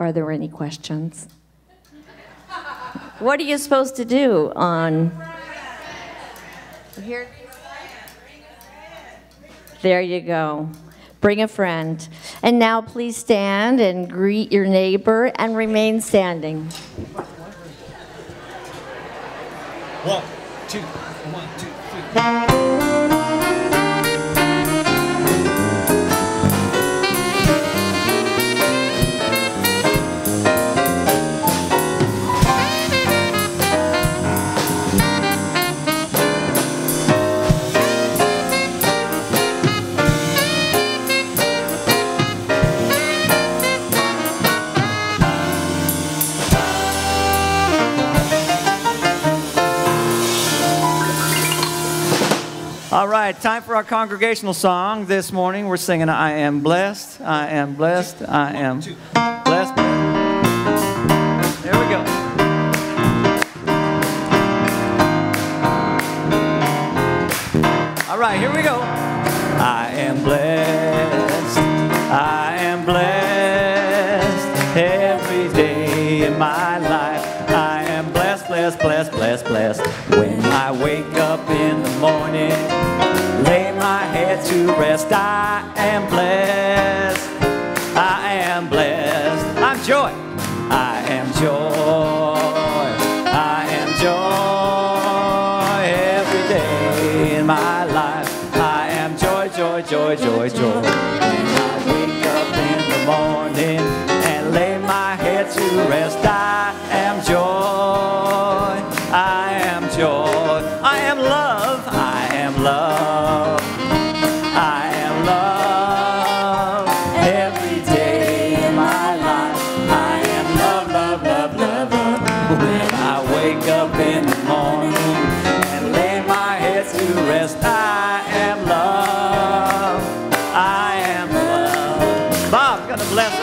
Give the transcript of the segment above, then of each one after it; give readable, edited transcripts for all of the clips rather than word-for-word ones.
Are there any questions? What are you supposed to do on here? There you go. Bring a friend. And now please stand and greet your neighbor and remain standing. 1, 2, 1, 2, 3. All right, time for our congregational song. This morning we're singing I Am Blessed, I Am Blessed, I Am Blessed. There we go. All right, here we go. I am blessed, I am blessed, every day in my life. I am blessed, blessed, blessed, blessed, blessed. When I wake up in the morning, lay my head to rest, I am blessed, I am blessed. I'm joy, I am joy, I am joy, every day in my life. I am joy, joy, joy, joy, joy. When I wake up in the morning and lay my head to rest, I am joy, I am joy. I am love, I am love, I am love, every day in my life. I am love, love, love, love, love. When I wake up in the morning and lay my head to rest, I am love, I am love. Bob's gonna bless us.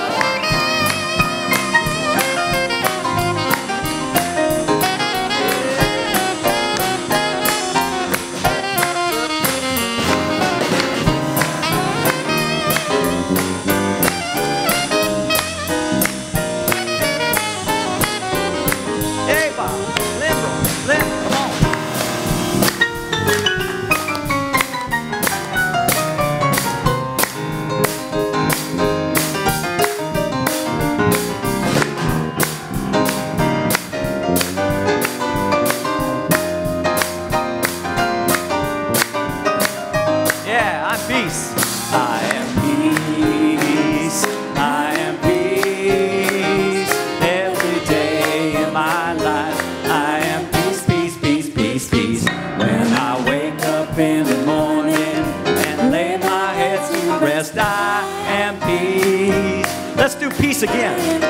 Peace again.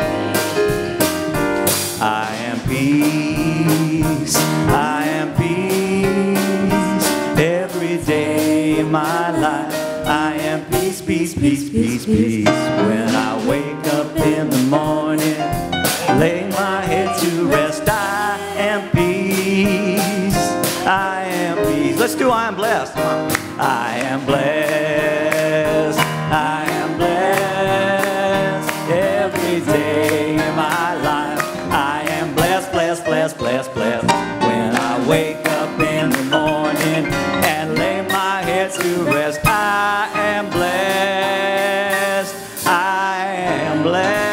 I am peace, I am peace, every day in my life. I am peace, peace, peace, peace, peace. When I wake up in the morning, lay my head to rest, I am peace, I am peace. Let's do I am blessed. I am blessed, I am blessed, every day in my life. I am blessed, blessed, blessed, blessed, blessed. When I wake up in the morning and lay my head to rest, I am blessed, I am blessed.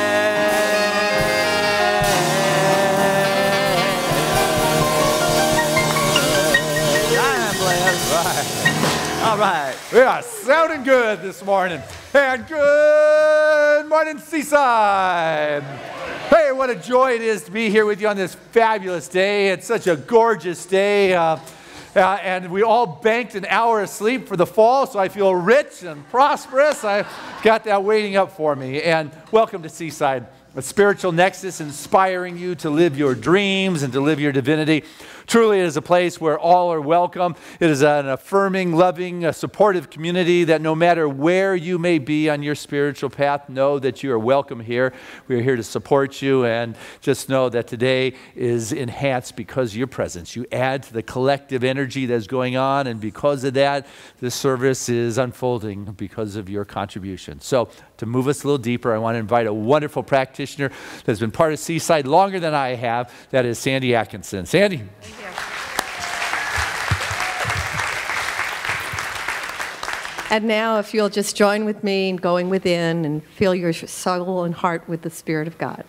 I am blessed. Right. All right. We are sounding good this morning. And good morning, Seaside. Hey, what a joy it is to be here with you on this fabulous day. It's such a gorgeous day. And we all banked an hour of sleep for the fall, so I feel rich and prosperous. I've got that waiting up for me. And welcome to Seaside, a spiritual nexus inspiring you to live your dreams and to live your divinity. Truly, it is a place where all are welcome. It is an affirming, loving, supportive community that no matter where you may be on your spiritual path, know that you are welcome here. We are here to support you, and just know that today is enhanced because of your presence. You add to the collective energy that's going on, and because of that, this service is unfolding because of your contribution. So, to move us a little deeper, I want to invite a wonderful practitioner that's been part of Seaside longer than I have. That is Sandy Atkinson. Sandy. Thank you. And now, if you'll just join with me in going within and fill your soul and heart with the Spirit of God.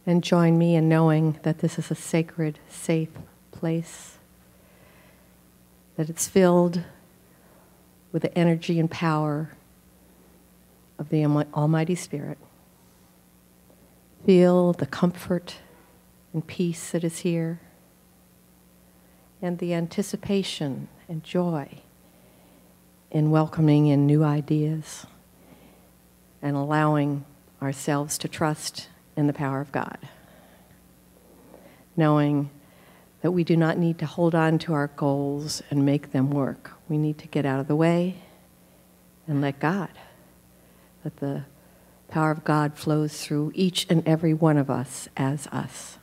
And join me in knowing that this is a sacred, safe place, that it's filled with the energy and power of the Almighty Spirit. Feel the comfort and peace that is here, and the anticipation and joy in welcoming in new ideas and allowing ourselves to trust in the power of God, knowing that we do not need to hold on to our goals and make them work. We need to get out of the way and let God, that the power of God flows through each and every one of us as us.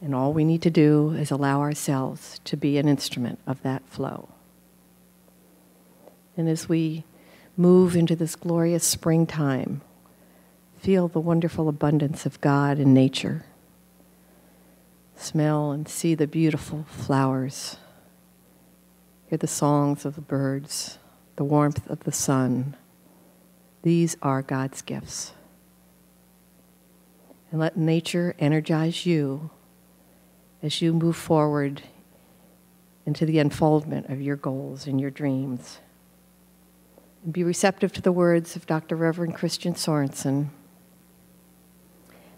And all we need to do is allow ourselves to be an instrument of that flow. And as we move into this glorious springtime, feel the wonderful abundance of God in nature. Smell and see the beautiful flowers. Hear the songs of the birds, the warmth of the sun. These are God's gifts. And let nature energize you as you move forward into the unfoldment of your goals and your dreams. And be receptive to the words of Dr. Reverend Christian Sorensen.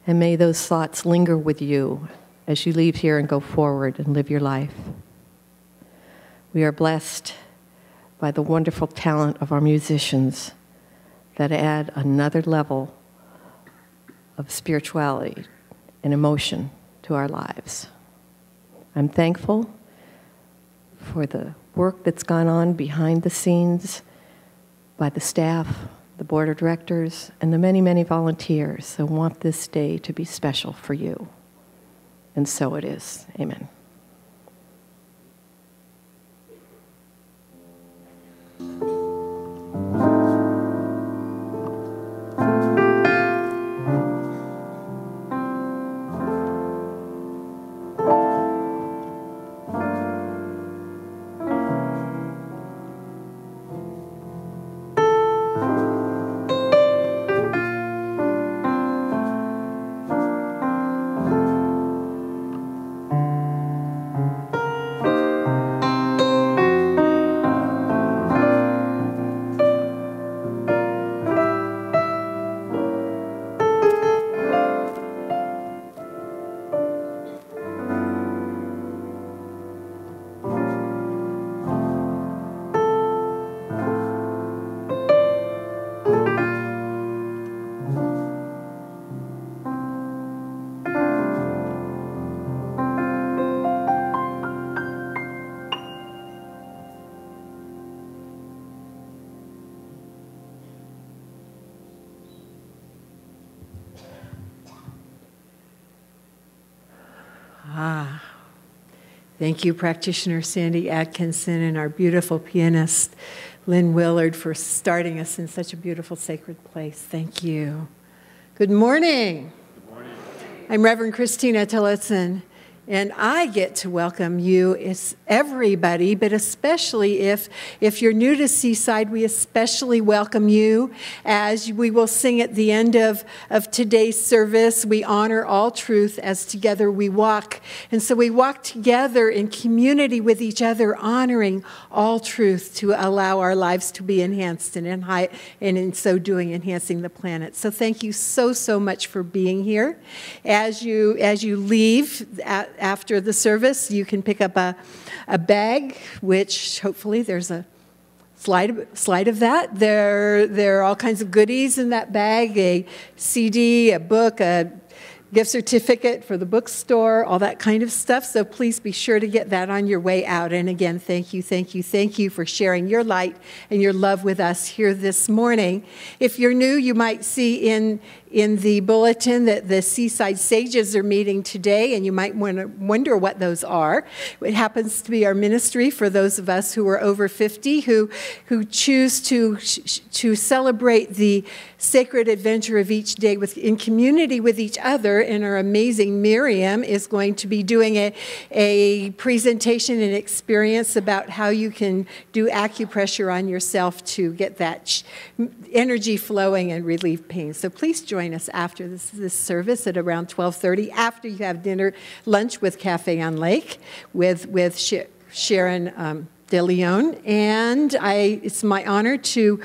And may those thoughts linger with you as you leave here and go forward and live your life. We are blessed by the wonderful talent of our musicians that add another level of spirituality and emotion to our lives. I'm thankful for the work that's gone on behind the scenes by the staff, the board of directors, and the many, many volunteers that want this day to be special for you. And so it is. Amen. Thank you, practitioner Sandy Atkinson and our beautiful pianist, Lynn Willard, for starting us in such a beautiful sacred place. Thank you. Good morning. Good morning. I'm Reverend Christina Tillotson, and I get to welcome you. It's everybody, but especially if you're new to Seaside, we especially welcome you. As we will sing at the end of today's service, we honor all truth as together we walk. And so we walk together in community with each other, honoring all truth to allow our lives to be enhanced and in so doing, enhancing the planet. So thank you so much for being here. As you leave after the service, you can pick up a bag, which hopefully there's a slide of that. There are all kinds of goodies in that bag, a CD, a book, a gift certificate for the bookstore, all that kind of stuff. So please be sure to get that on your way out. And again, thank you for sharing your light and your love with us here this morning. If you're new, you might see in the bulletin that the Seaside Sages are meeting today, and you might wonder what those are. It happens to be our ministry for those of us who are over 50 who choose to celebrate the sacred adventure of each day in community with each other. And our amazing Miriam is going to be doing a presentation and experience about how you can do acupressure on yourself to get that energy flowing and relieve pain. So please join us after this service at around 12:30, after you have lunch with Cafe on Lake with Sharon De Leon. And it's my honor to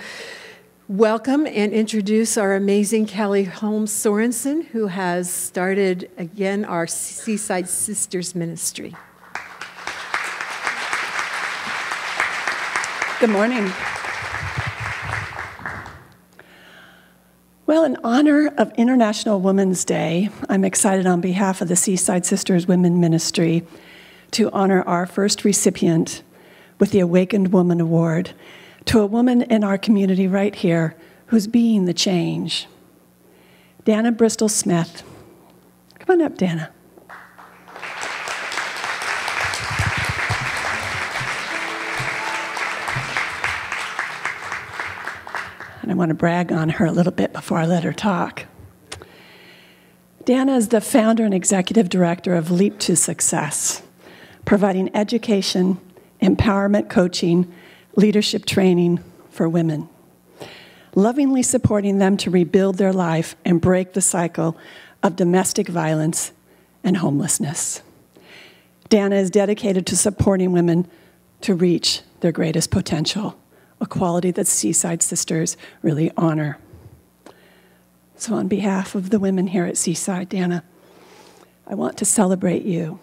welcome and introduce our amazing Callie Holmes Sorensen, who has started again our Seaside Sisters Ministry. Good morning. Well, in honor of International Women's Day, I'm excited on behalf of the Seaside Sisters Women Ministry to honor our first recipient with the Awakened Woman Award to a woman in our community right here who's being the change. Dana Bristol Smith. Come on up, Dana. And I want to brag on her a little bit before I let her talk. Dana is the founder and executive director of Leap to Success, providing education, empowerment coaching, leadership training for women, lovingly supporting them to rebuild their life and break the cycle of domestic violence and homelessness. Dana is dedicated to supporting women to reach their greatest potential, a quality that Seaside Sisters really honor. So on behalf of the women here at Seaside, Dana, I want to celebrate you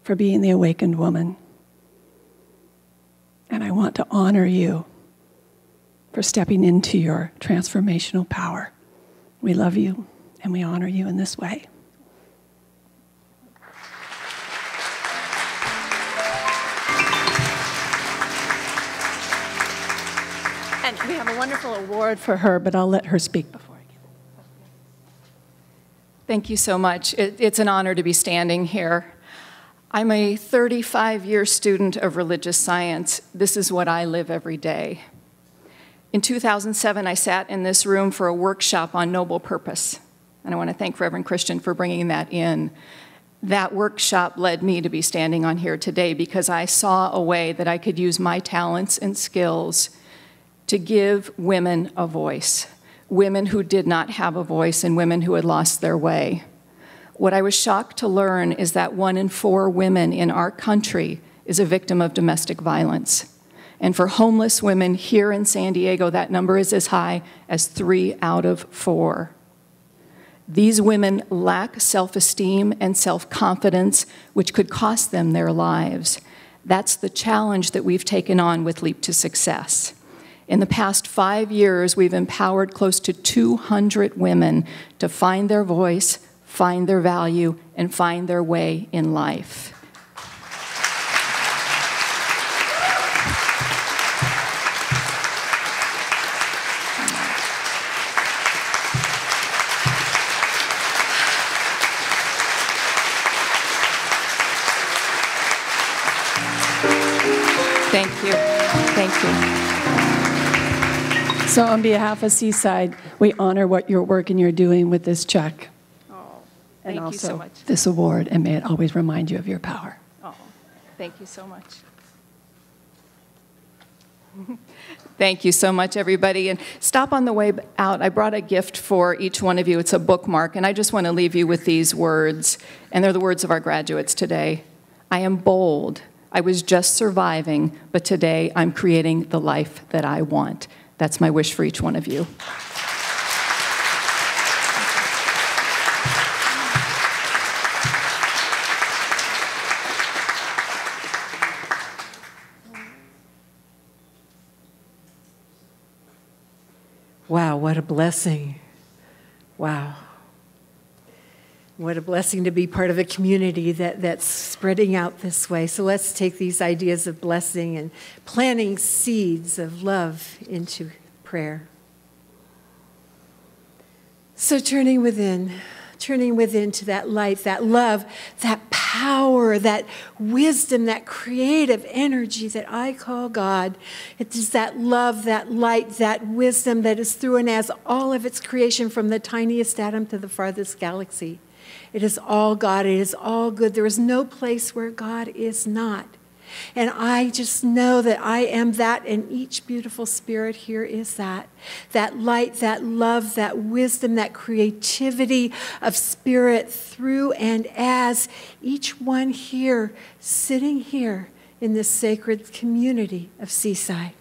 for being the awakened woman. And I want to honor you for stepping into your transformational power. We love you and we honor you in this way. And we have a wonderful award for her, but I'll let her speak before I give it. Thank you so much. It's an honor to be standing here. I'm a 35-year student of religious science. This is what I live every day. In 2007, I sat in this room for a workshop on noble purpose. And I want to thank Reverend Christian for bringing that in. That workshop led me to be standing on here today because I saw a way that I could use my talents and skills to give women a voice, women who did not have a voice and women who had lost their way. What I was shocked to learn is that 1 in 4 women in our country is a victim of domestic violence. And for homeless women here in San Diego, that number is as high as 3 out of 4. These women lack self-esteem and self-confidence, which could cost them their lives. That's the challenge that we've taken on with Leap to Success. In the past 5 years, we've empowered close to 200 women to find their voice, find their value, and find their way in life. Thank you. Thank you. So on behalf of Seaside, we honor what your work and you're doing with this check. Oh, And thank you so also much. this award, and may it always remind you of your power. Oh, thank you so much. Thank you so much, everybody. And stop on the way out. I brought a gift for each one of you. It's a bookmark, and I just want to leave you with these words, and they're the words of our graduates today. I am bold. I was just surviving, but today I'm creating the life that I want. That's my wish for each one of you. Wow, what a blessing. Wow. What a blessing to be part of a community that's spreading out this way. So let's take these ideas of blessing and planting seeds of love into prayer. So turning within to that light, that love, that power, that wisdom, that creative energy that I call God. It is that love, that light, that wisdom that is through and as all of its creation, from the tiniest atom to the farthest galaxy. It is all God. It is all good. There is no place where God is not. And I just know that I am that, and each beautiful spirit here is that. That light, that love, that wisdom, that creativity of spirit through and as each one here, sitting here in this sacred community of Seaside.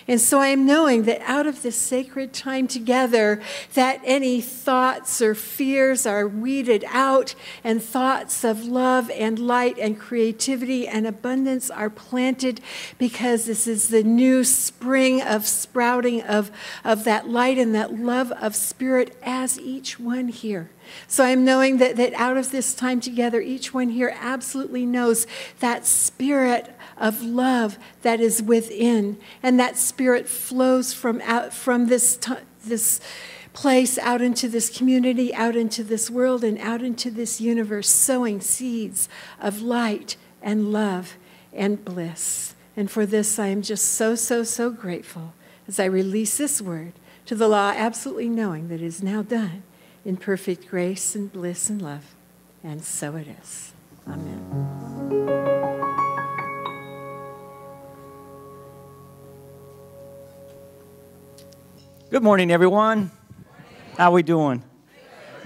And so I am knowing that out of this sacred time together, that any thoughts or fears are weeded out, and thoughts of love and light and creativity and abundance are planted, because this is the new spring of sprouting of that light and that love of spirit as each one here. So I'm knowing that out of this time together, each one here absolutely knows that spirit of love that is within, and that spirit flows from this place out into this community, out into this world, and out into this universe, sowing seeds of light and love and bliss. And for this, I am just so grateful as I release this word to the law, absolutely knowing that it is now done in perfect grace and bliss and love. And so it is. Amen. Good morning, everyone. How we doing?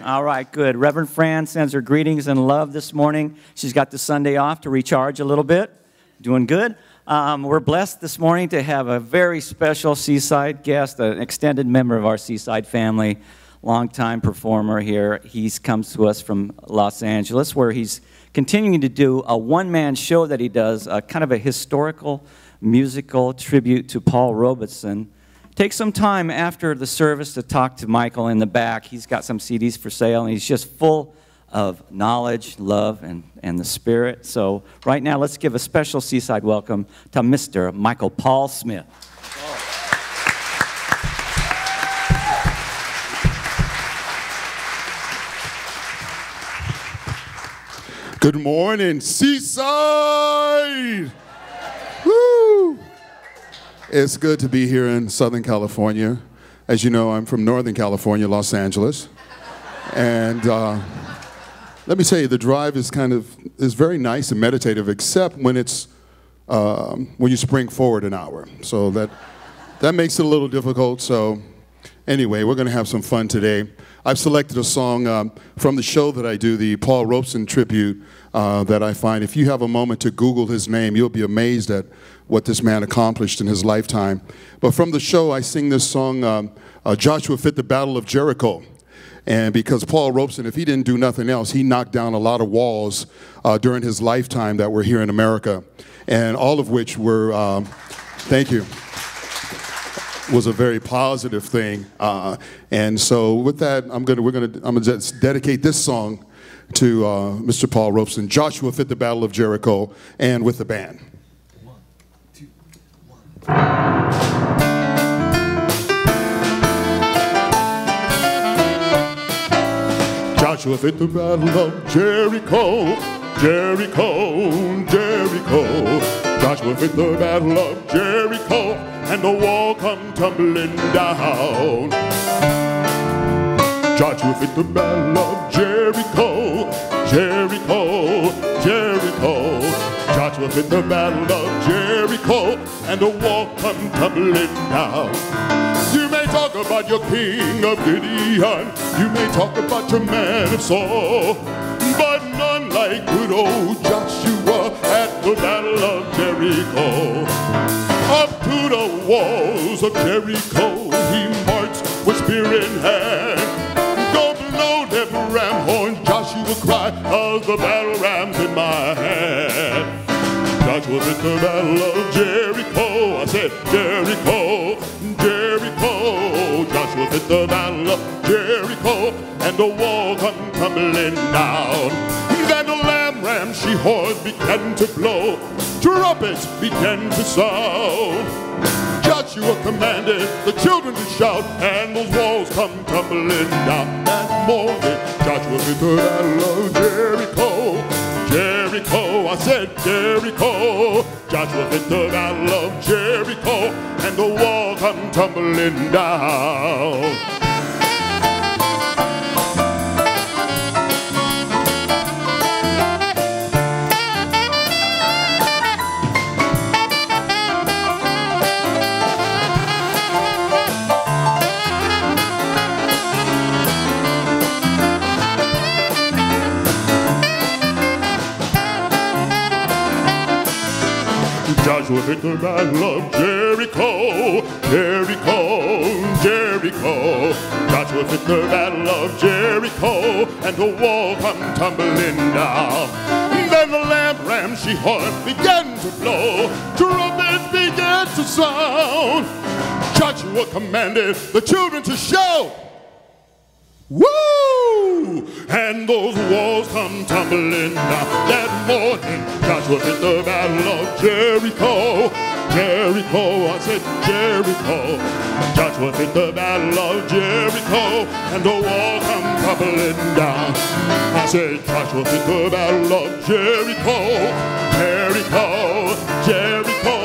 All right, good. Reverend Fran sends her greetings and love this morning. She's got the Sunday off to recharge a little bit. Doing good. We're blessed this morning to have a very special Seaside guest, an extended member of our Seaside family, longtime performer here. He comes to us from Los Angeles, where he's continuing to do a one-man show that he does, kind of a historical musical tribute to Paul Robeson. Take some time after the service to talk to Michael in the back. He's got some CDs for sale, and he's just full of knowledge, love, and the Spirit. So right now, let's give a special Seaside welcome to Mr. Michael Paul Smith. Good morning, Seaside! Woo! It's good to be here in Southern California. As you know, I'm from Northern California, Los Angeles. And let me tell you, the drive is very nice and meditative, except when when you spring forward an hour. So that makes it a little difficult. So anyway, we're going to have some fun today. I've selected a song from the show that I do, the Paul Robeson tribute, that I find, if you have a moment to Google his name, you'll be amazed at what this man accomplished in his lifetime. But from the show, I sing this song, Joshua Fit the Battle of Jericho. And because Paul Robeson, if he didn't do nothing else, he knocked down a lot of walls during his lifetime that were here in America, and all of which were, thank you, was a very positive thing. And so with that, I'm gonna just dedicate this song to Mr. Paul Robeson, Joshua Fit the Battle of Jericho, and with the band. 1, 2, 1. Joshua fit the battle of Jericho, Jericho, Jericho. Joshua fit the battle of Jericho, and the wall come tumbling down. Joshua fit the battle of Jericho, Jericho, Jericho. Joshua fit the battle of Jericho, and the wall come tumbling down. You may talk about your king of Gideon, you may talk about your man of Saul, but none like good old Joshua at the battle of Jericho. Up to the walls of Jericho he marched with spear in hand. Go blow them ram horns, Joshua cried, of the battle rams in my hand. Joshua fit the battle of Jericho. I said Jericho, Jericho. Joshua fit the battle of Jericho, and the wall come tumbling down. Then the ram she horns began to blow, trumpets began to sound. Joshua commanded the children to shout, and those walls come tumbling down. That morning, Joshua fit the battle of Jericho, Jericho. I said Jericho. Joshua fit the battle of Jericho, and the wall come tumbling down. Joshua fit the battle of Jericho, Jericho, Jericho. Joshua fit the battle of Jericho, and the wall come tumbling down. Then the ram she horn began to blow, trumpets began to sound. Joshua commanded the children to shout, woo! And those walls come tumbling down. That morning, Joshua fit the battle of Jericho, Jericho. I said Jericho. Joshua fit the battle of Jericho, and the wall come tumbling down. I said Joshua fit the battle of Jericho, Jericho, Jericho.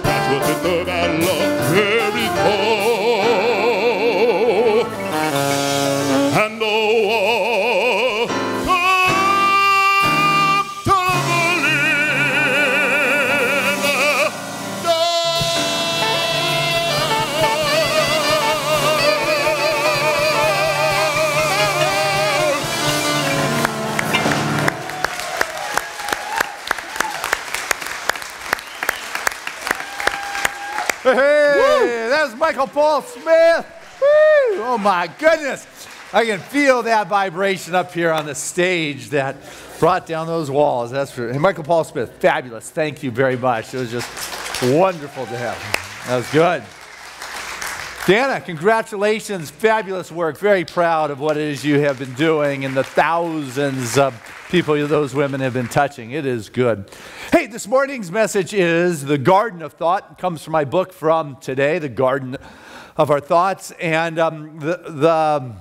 Joshua fit the battle of Jericho. And the wall come tumbling down. Hey, that's Michael Paul Smith. Woo! Oh my goodness. I can feel that vibration up here on the stage that brought down those walls. That's for Michael Paul Smith. Fabulous. Thank you very much. It was just wonderful to have. That was good. Dana, congratulations. Fabulous work. Very proud of what it is you have been doing and the thousands of people those women have been touching. It is good. Hey, this morning's message is The Garden of Thought. It comes from my book from today, The Garden of Our Thoughts. And the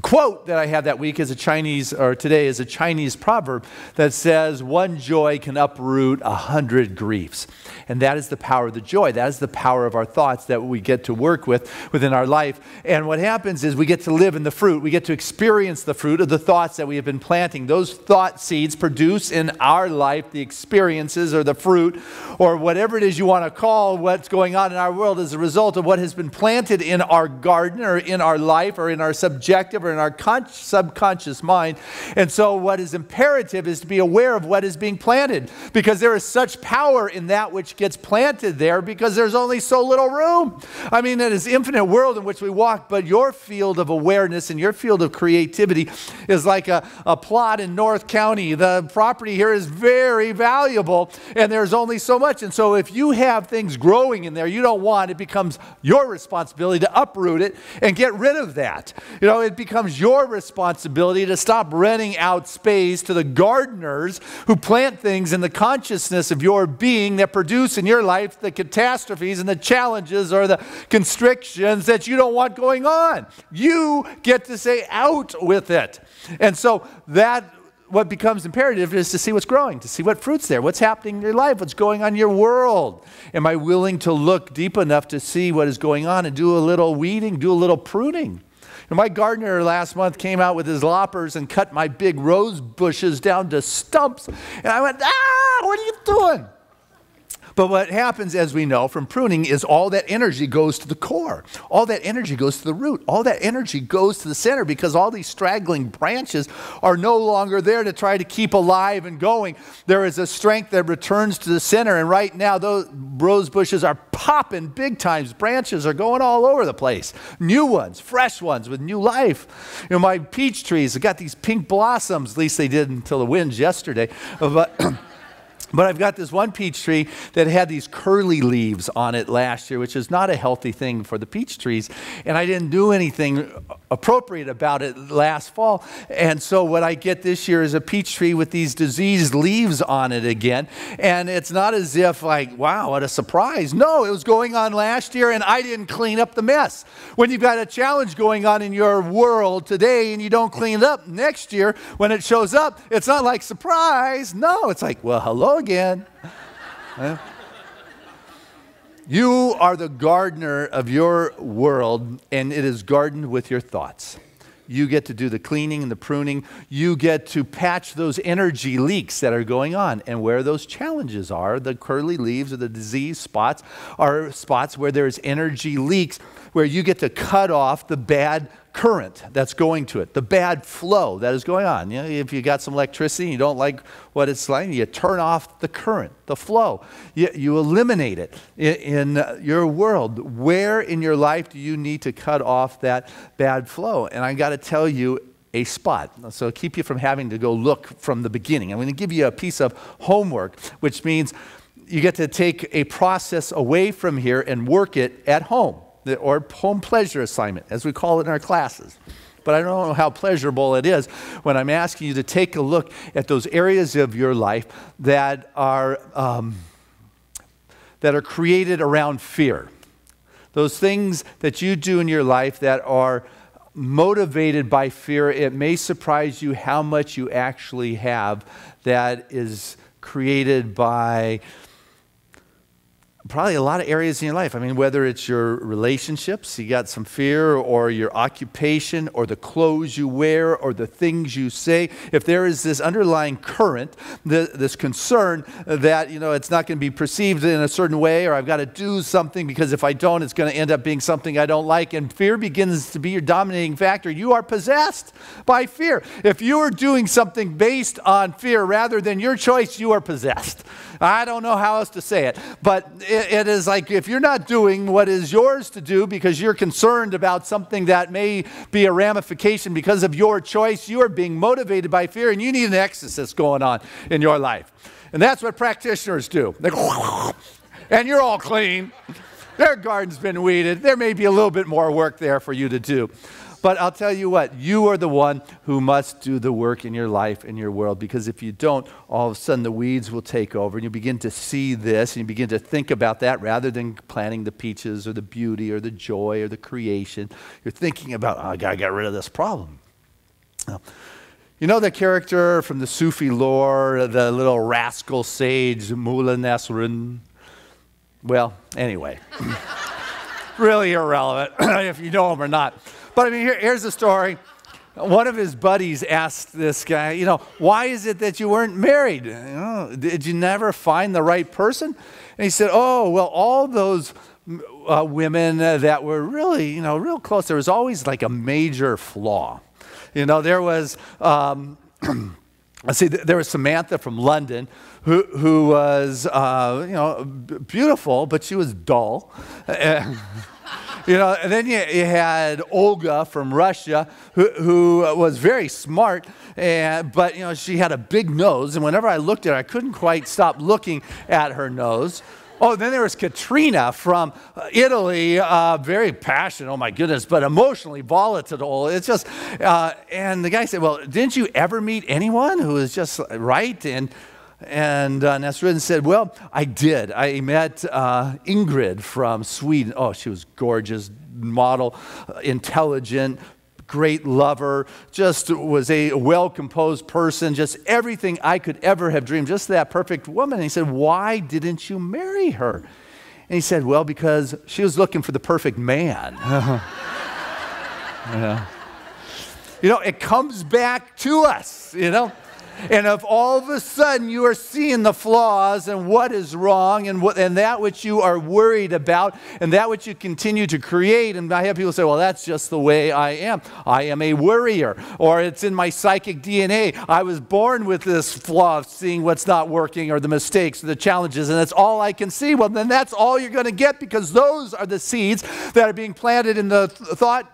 quote that I have that week is today is a Chinese proverb that says, one joy can uproot 100 griefs. And that is the power of the joy. That is the power of our thoughts that we get to work with within our life. And what happens is we get to live in the fruit. We get to experience the fruit of the thoughts that we have been planting. Those thought seeds produce in our life the experiences or the fruit or whatever it is you want to call what's going on in our world as a result of what has been planted in our garden or in our life or in our subjective or in our subconscious mind. And so what is imperative is to be aware of what is being planted, because there is such power in that which gets planted there, because there's only so little room. I mean, it is infinite world in which we walk, but your field of awareness and your field of creativity is like a plot in North County. The property here is very valuable, and there's only so much. And so if you have things growing in there you don't want, it becomes your responsibility to uproot it and get rid of that. You know, it becomes your responsibility to stop renting out space to the gardeners who plant things in the consciousness of your being that produce in your life the catastrophes and the challenges or the constrictions that you don't want going on. You get to say out with it. And so that what becomes imperative is to see what's growing, to see what fruit's there, what's happening in your life, what's going on in your world. Am I willing to look deep enough to see what is going on and do a little weeding, do a little pruning? And my gardener last month came out with his loppers and cut my big rose bushes down to stumps. And I went, what are you doing? But what happens, as we know from pruning, is all that energy goes to the core. All that energy goes to the root. All that energy goes to the center because all these straggling branches are no longer there to try to keep alive and going. There is a strength that returns to the center, and right now those rose bushes are popping big times. Branches are going all over the place. New ones, fresh ones with new life. You know, my peach trees have got these pink blossoms, at least they did until the winds yesterday. But I've got this one peach tree that had these curly leaves on it last year, which is not a healthy thing for the peach trees. And I didn't do anything appropriate about it last fall. And so what I get this year is a peach tree with these diseased leaves on it again. And it's not as if like, wow, what a surprise. No, it was going on last year and I didn't clean up the mess. When you've got a challenge going on in your world today and you don't clean it up, next year when it shows up, it's not like surprise. No, it's like, well, hello again. You are the gardener of your world, and it is gardened with your thoughts. You get to do the cleaning and the pruning. You get to patch those energy leaks that are going on. And where those challenges are, the curly leaves or the disease spots, are spots where there's energy leaks, where you get to cut off the bad current that's going to it, the bad flow that is going on. You know, if you got some electricity and you don't like what it's like, you turn off the current, the flow. You eliminate it in your world. Where in your life do you need to cut off that bad flow? And I got to tell you a spot. So keep you from having to go look from the beginning. I'm going to give you a piece of homework, which means you get to take a process away from here and work it at home. Or home pleasure assignment, as we call it in our classes. But I don't know how pleasurable it is when I'm asking you to take a look at those areas of your life that are created around fear. Those things that you do in your life that are motivated by fear. It may surprise you how much you actually have that is created by probably a lot of areas in your life. I mean, whether it's your relationships, you got some fear, or your occupation, or the clothes you wear, or the things you say. If there is this underlying current, this concern that, you know, it's not going to be perceived in a certain way, or I've got to do something because if I don't, it's going to end up being something I don't like, and fear begins to be your dominating factor, you are possessed by fear. If you are doing something based on fear rather than your choice, you are possessed. I don't know how else to say it, but it is like if you're not doing what is yours to do because you're concerned about something that may be a ramification because of your choice, you are being motivated by fear, and you need an exorcist going on in your life. And that's what practitioners do. They go, and you're all clean. Their garden's been weeded. There may be a little bit more work there for you to do. But I'll tell you what, you are the one who must do the work in your life, in your world, because if you don't, all of a sudden the weeds will take over, and you begin to see this, and you begin to think about that rather than planting the peaches or the beauty or the joy or the creation. You're thinking about, oh, I got to get rid of this problem. Now, you know the character from the Sufi lore, the little rascal sage, Mullah Nasruddin? Well, anyway, really irrelevant if you know him or not. But I mean, here's the story. One of his buddies asked this guy, you know, why is it that you weren't married? You know, did you never find the right person? And he said, oh, well, all those women that were really, you know, real close, there was always like a major flaw. You know, there was, let's see, there was Samantha from London who was, you know, beautiful, but she was dull. You know, and then you had Olga from Russia, who was very smart, but, you know, she had a big nose, and whenever I looked at her, I couldn't quite stop looking at her nose. Oh, then there was Katrina from Italy, very passionate, oh my goodness, but emotionally volatile. It's just, and the guy said, well, didn't you ever meet anyone who was just right? And Nasruddin said, well, I did. I met Ingrid from Sweden. Oh, she was gorgeous, model, intelligent, great lover, just was a well-composed person, just everything I could ever have dreamed, just that perfect woman. And he said, why didn't you marry her? And he said, well, because she was looking for the perfect man. Yeah. You know, it comes back to us, you know. And if all of a sudden you are seeing the flaws and what is wrong and that which you are worried about and that which you continue to create, and I have people say, well, that's just the way I am. I am a worrier, or it's in my psychic DNA. I was born with this flaw of seeing what's not working or the mistakes or the challenges, and that's all I can see. Well, then that's all you're going to get, because those are the seeds that are being planted in the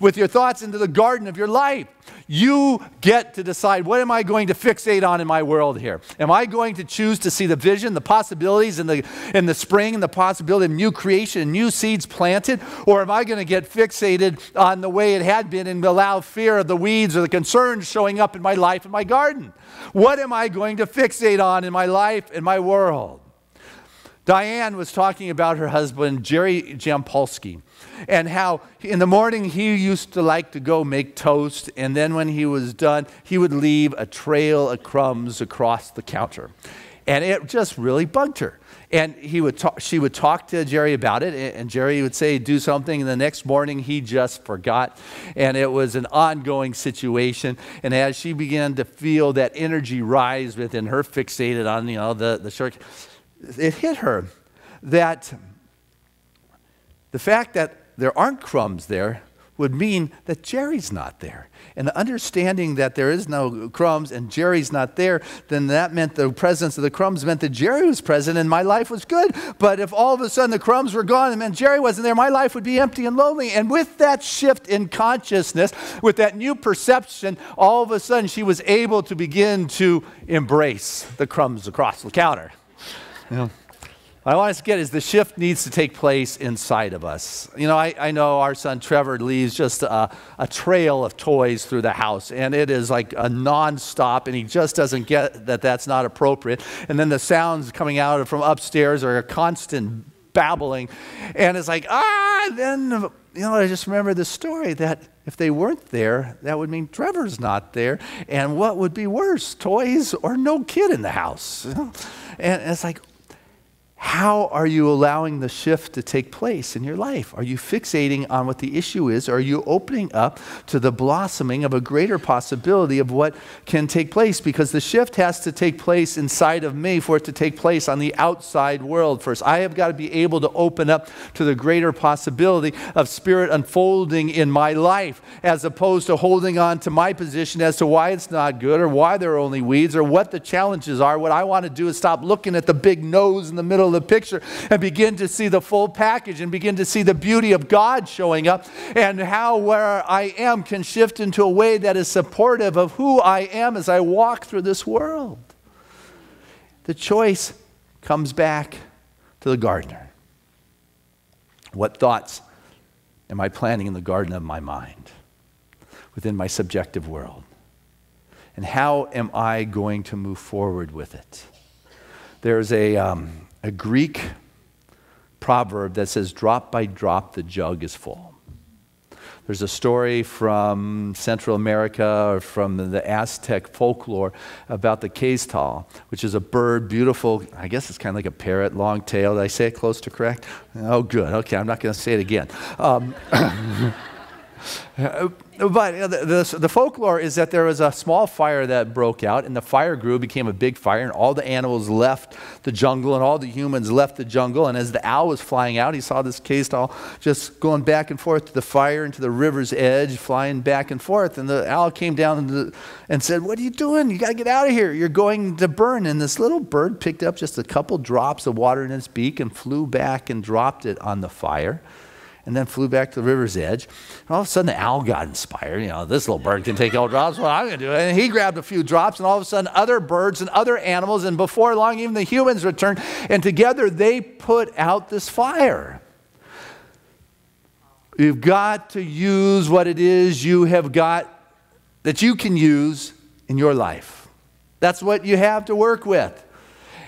with your thoughts into the garden of your life. You get to decide, what am I going to fixate on in my world here? Am I going to choose to see the vision, the possibilities in the spring, and the possibility of new creation and new seeds planted? Or am I going to get fixated on the way it had been and allow fear of the weeds or the concerns showing up in my life and my garden? What am I going to fixate on in my life and my world? Diane was talking about her husband, Jerry Jampolsky, and how in the morning he used to like to go make toast, and then when he was done, he would leave a trail of crumbs across the counter. And it just really bugged her. And she would talk to Jerry about it, and Jerry would say, do something, and the next morning he just forgot. And it was an ongoing situation. And as she began to feel that energy rise within her, fixated on, you know, the short, it hit her that the fact that there aren't crumbs there would mean that Jerry's not there. And the understanding that there is no crumbs and Jerry's not there, then that meant the presence of the crumbs meant that Jerry was present and my life was good. But if all of a sudden the crumbs were gone and meant Jerry wasn't there, my life would be empty and lonely. And with that shift in consciousness, with that new perception, all of a sudden she was able to begin to embrace the crumbs across the counter. You know? What I want us to get is the shift needs to take place inside of us. You know, I know our son Trevor leaves just a trail of toys through the house, and it is like a nonstop, and he just doesn't get that that's not appropriate. And then the sounds coming out from upstairs are a constant babbling, and it's like, then, you know, I just remember the story that if they weren't there, that would mean Trevor's not there, and what would be worse, toys or no kid in the house? You know? And it's like, how are you allowing the shift to take place in your life? Are you fixating on what the issue is? Or are you opening up to the blossoming of a greater possibility of what can take place? Because the shift has to take place inside of me for it to take place on the outside world first. I have got to be able to open up to the greater possibility of Spirit unfolding in my life, as opposed to holding on to my position as to why it's not good or why there are only weeds or what the challenges are. What I want to do is stop looking at the big nose in the middle of the picture and begin to see the full package and begin to see the beauty of God showing up, and how where I am can shift into a way that is supportive of who I am as I walk through this world. The choice comes back to the gardener. What thoughts am I planting in the garden of my mind, within my subjective world? And how am I going to move forward with it? There's a Greek proverb that says, drop by drop the jug is full. There's a story from Central America or from the Aztec folklore about the quetzal, which is a bird, beautiful, I guess it's kind of like a parrot, long tail. Did I say it close to correct? Oh, good. Okay, I'm not going to say it again. But the folklore is that there was a small fire that broke out, and the fire grew, became a big fire, and all the animals left the jungle, and all the humans left the jungle. And as the owl was flying out, he saw this quetzal just going back and forth to the fire and to the river's edge, flying back and forth. And the owl came down and said, what are you doing? You got to get out of here. You're going to burn. And this little bird picked up just a couple drops of water in its beak and flew back and dropped it on the fire, and then flew back to the river's edge. And all of a sudden, the owl got inspired. You know, this little bird can take all drops. Well, I'm going to do it. And he grabbed a few drops, and all of a sudden, other birds and other animals, and before long, even the humans returned. And together, they put out this fire. You've got to use what it is you have got that you can use in your life. That's what you have to work with.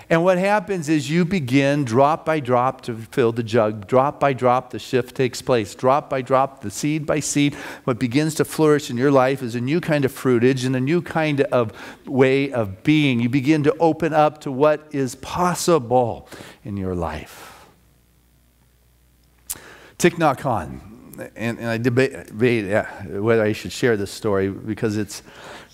And what happens is you begin drop by drop to fill the jug. Drop by drop, the shift takes place. Drop by drop, the seed by seed, what begins to flourish in your life is a new kind of fruitage and a new kind of way of being. You begin to open up to what is possible in your life. Thich Nhat Hanh, and I debate whether I should share this story because it's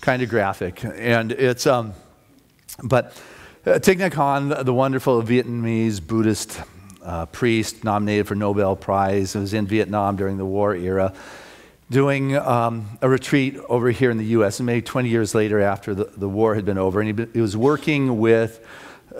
kind of graphic. And it's, but Thich Nhat Hanh, the wonderful Vietnamese Buddhist priest nominated for Nobel Prize, was in Vietnam during the war era, doing a retreat over here in the U.S., and maybe 20 years later after the war had been over, and he was working with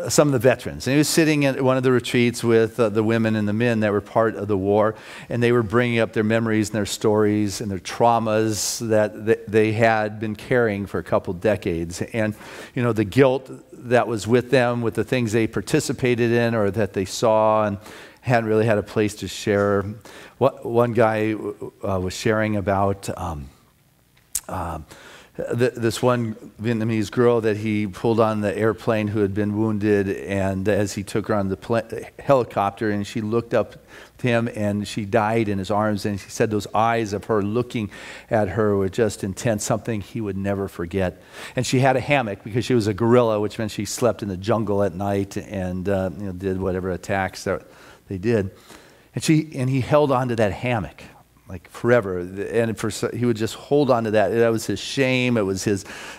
some of the veterans. And he was sitting at one of the retreats with the women and the men that were part of the war, and they were bringing up their memories and their stories and their traumas that they had been carrying for a couple decades. And, you know, the guilt that was with them, with the things they participated in or that they saw and hadn't really had a place to share. One guy was sharing about this one Vietnamese girl that he pulled on the airplane who had been wounded, and as he took her on the helicopter, and she looked up to him and she died in his arms, and he said those eyes of her looking at her were just intense, something he would never forget. And she had a hammock because she was a guerrilla, which meant she slept in the jungle at night and did whatever attacks that they did. And he held on to that hammock like forever, and he would just hold on to that. That was his shame. It was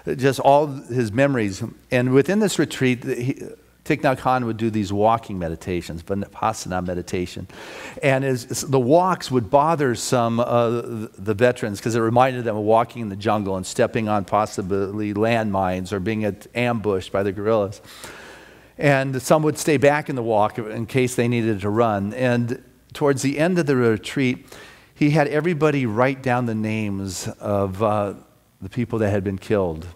just all his memories. And within this retreat, Thich Nhat Hanh would do these walking meditations, Vipassana meditation. And the walks would bother some of the veterans because it reminded them of walking in the jungle and stepping on possibly landmines or being ambushed by the guerrillas. And some would stay back in the walk in case they needed to run. And towards the end of the retreat, he had everybody write down the names of the people that had been killed.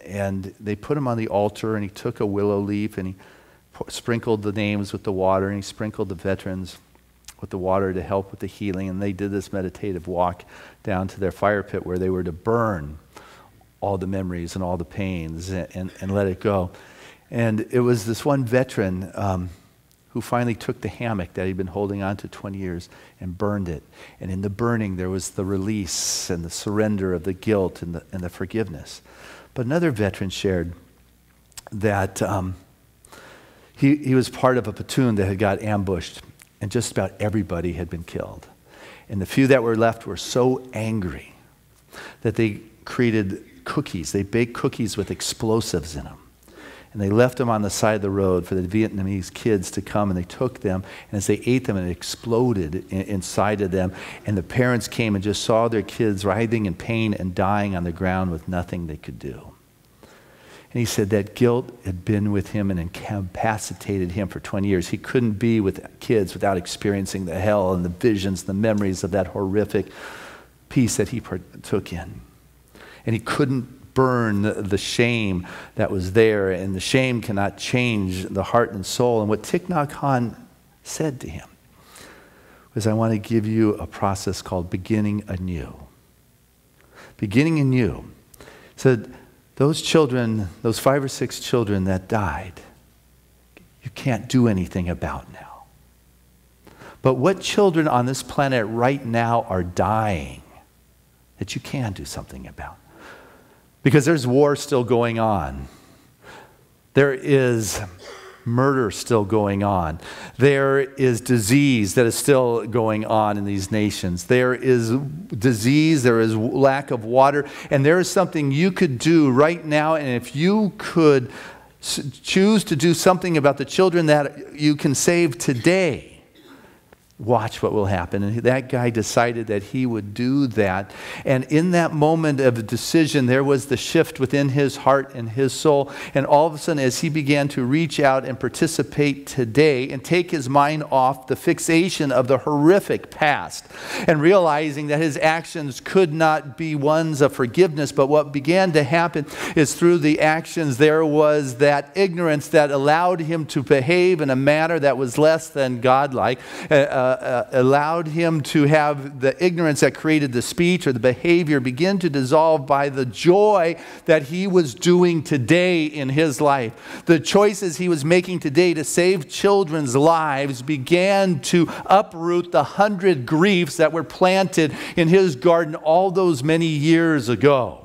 And they put them on the altar, and he took a willow leaf, and he sprinkled the names with the water, and he sprinkled the veterans with the water to help with the healing. And they did this meditative walk down to their fire pit where they were to burn all the memories and all the pains and let it go. And it was this one veteran who finally took the hammock that he'd been holding on to 20 years and burned it. And in the burning, there was the release and the surrender of the guilt and the forgiveness. But another veteran shared that he was part of a platoon that had got ambushed, and just about everybody had been killed. And the few that were left were so angry that they created cookies. They baked cookies with explosives in them. And they left them on the side of the road for the Vietnamese kids to come, and they took them, and as they ate them, it exploded inside of them. And the parents came and just saw their kids writhing in pain and dying on the ground with nothing they could do. And he said that guilt had been with him and incapacitated him for 20 years. He couldn't be with kids without experiencing the hell and the visions, the memories of that horrific piece that he partook in. And he couldn't burn the shame that was there, and the shame cannot change the heart and soul. And what Thich Nhat Hanh said to him was, I want to give you a process called beginning anew. Beginning anew. He said, those children, those 5 or 6 children that died, you can't do anything about now. But what children on this planet right now are dying that you can do something about? Because there's war still going on. There is murder still going on. There is disease that is still going on in these nations. There is disease, there is lack of water, and there is something you could do right now, and if you could choose to do something about the children that you can save today, watch what will happen. And that guy decided that he would do that. And in that moment of decision, there was the shift within his heart and his soul. And all of a sudden, as he began to reach out and participate today and take his mind off the fixation of the horrific past and realizing that his actions could not be ones of forgiveness, but what began to happen is through the actions, there was that ignorance that allowed him to behave in a manner that was less than godlike, allowed him to have the ignorance that created the speech or the behavior begin to dissolve by the joy that he was doing today in his life. The choices he was making today to save children's lives began to uproot the 100 griefs that were planted in his garden all those many years ago.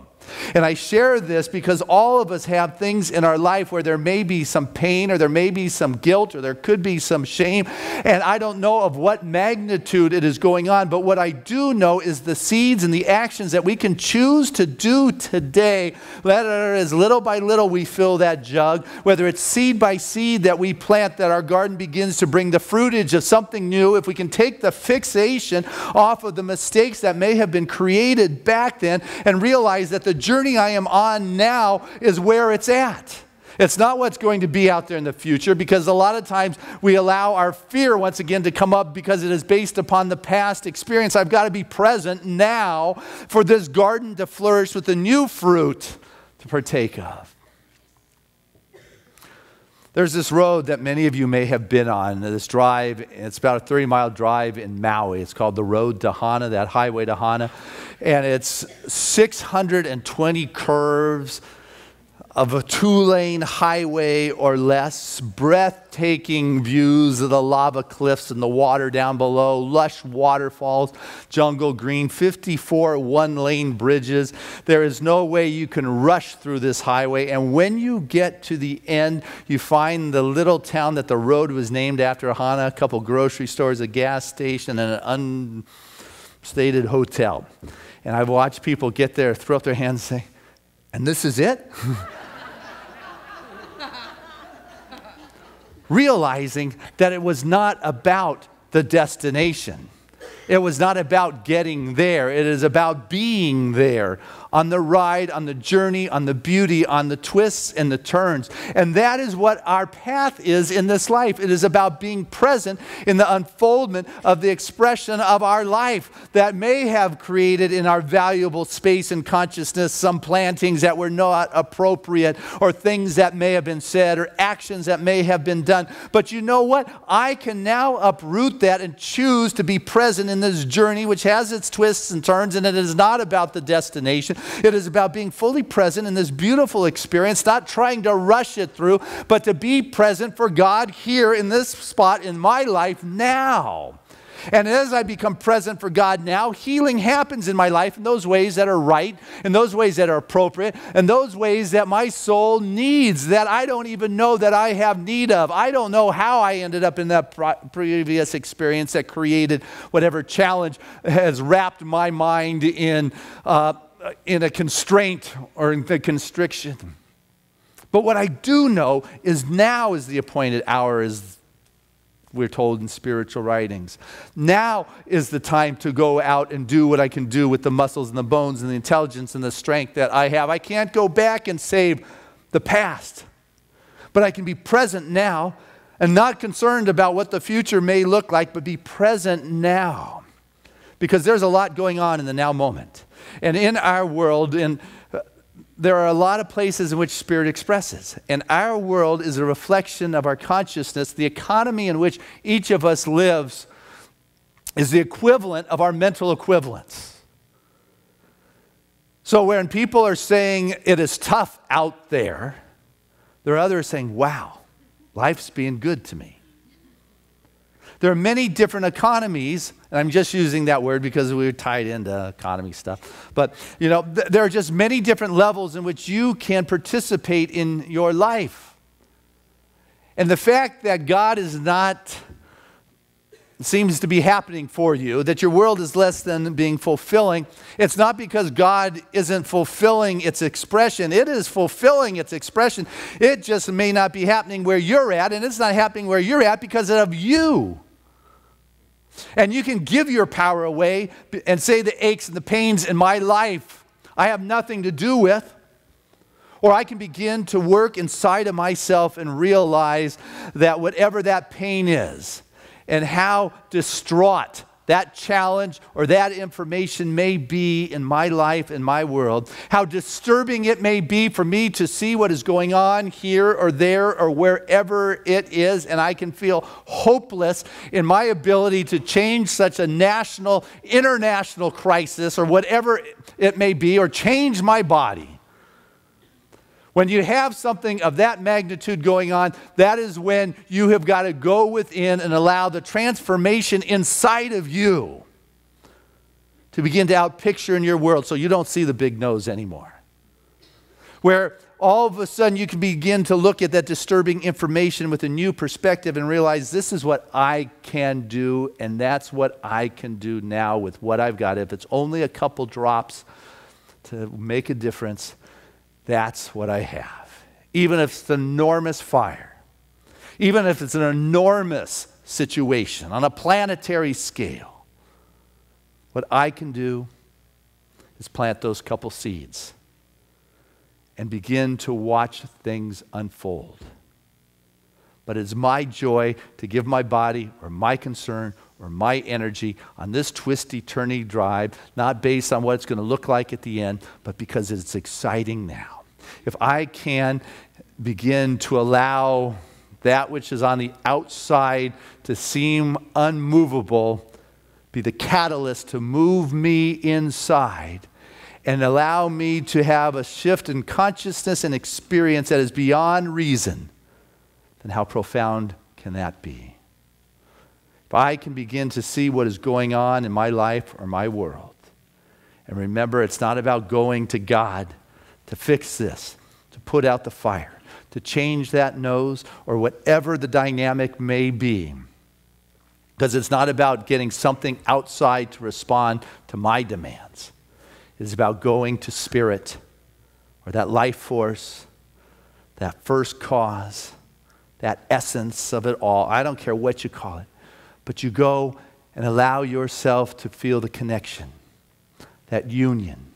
And I share this because all of us have things in our life where there may be some pain or there may be some guilt or there could be some shame. And I don't know of what magnitude it is going on, but what I do know is the seeds and the actions that we can choose to do today, whether it is little by little we fill that jug, whether it's seed by seed that we plant that our garden begins to bring the fruitage of something new, if we can take the fixation off of the mistakes that may have been created back then and realize that the journey I am on now is where it's at. It's not what's going to be out there in the future, because a lot of times we allow our fear once again to come up because it is based upon the past experience. I've got to be present now for this garden to flourish with the new fruit to partake of. There's this road that many of you may have been on, this drive. It's about a 30-mile drive in Maui. It's called the Road to Hana, that highway to Hana. And it's 620 curves of a 2-lane highway or less, breathtaking views of the lava cliffs and the water down below, lush waterfalls, jungle green, 54 one-lane bridges. There is no way you can rush through this highway. And when you get to the end, you find the little town that the road was named after, Hana, a couple grocery stores, a gas station, and an unstated hotel. And I've watched people get there, throw up their hands and say, "And this is it?" Realizing that it was not about the destination. It was not about getting there. It is about being there on the ride, on the journey, on the beauty, on the twists and the turns. And that is what our path is in this life. It is about being present in the unfoldment of the expression of our life that may have created in our valuable space and consciousness some plantings that were not appropriate, or things that may have been said, or actions that may have been done. But you know what? I can now uproot that and choose to be present in this journey, which has its twists and turns, and it is not about the destination. It is about being fully present in this beautiful experience, not trying to rush it through, but to be present for God here in this spot in my life now. And as I become present for God now, healing happens in my life in those ways that are right, in those ways that are appropriate, and those ways that my soul needs, that I don't even know that I have need of. I don't know how I ended up in that previous experience that created whatever challenge has wrapped my mind in a constraint or in the constriction. But what I do know is now is the appointed hour, as we're told in spiritual writings. Now is the time to go out and do what I can do with the muscles and the bones and the intelligence and the strength that I have. I can't go back and save the past, but I can be present now and not concerned about what the future may look like, but be present now, because there's a lot going on in the now moment. And in our world, there are a lot of places in which Spirit expresses. And our world is a reflection of our consciousness. The economy in which each of us lives is the equivalent of our mental equivalents. So when people are saying it is tough out there, there are others saying, wow, life's being good to me. There are many different economies, and I'm just using that word because we're tied into economy stuff. But, you know, there are just many different levels in which you can participate in your life. And the fact that God is not, seems to be happening for you, that your world is less than being fulfilling, it's not because God isn't fulfilling its expression. It is fulfilling its expression. It just may not be happening where you're at, and it's not happening where you're at because of you. And you can give your power away and say the aches and the pains in my life I have nothing to do with. Or I can begin to work inside of myself and realize that whatever that pain is and how distraught that challenge or that information may be in my life, in my world, how disturbing it may be for me to see what is going on here or there or wherever it is, and I can feel hopeless in my ability to change such a national, international crisis or whatever it may be, or change my body. When you have something of that magnitude going on, that is when you have got to go within and allow the transformation inside of you to begin to outpicture in your world so you don't see the big nose anymore. Where all of a sudden you can begin to look at that disturbing information with a new perspective and realize this is what I can do, and that's what I can do now with what I've got. If it's only a couple drops to make a difference, that's what I have. Even if it's an enormous fire, even if it's an enormous situation on a planetary scale, what I can do is plant those couple seeds and begin to watch things unfold. But it's my joy to give my body or my concern or my energy on this twisty, turny drive, not based on what it's going to look like at the end, but because it's exciting now. If I can begin to allow that which is on the outside to seem unmovable, be the catalyst to move me inside and allow me to have a shift in consciousness and experience that is beyond reason, then how profound can that be? If I can begin to see what is going on in my life or my world, and remember, it's not about going to God to fix this, to put out the fire, to change that nose, or whatever the dynamic may be. Because it's not about getting something outside to respond to my demands. It's about going to Spirit, or that life force, that first cause, that essence of it all. I don't care what you call it. But you go and allow yourself to feel the connection, that union,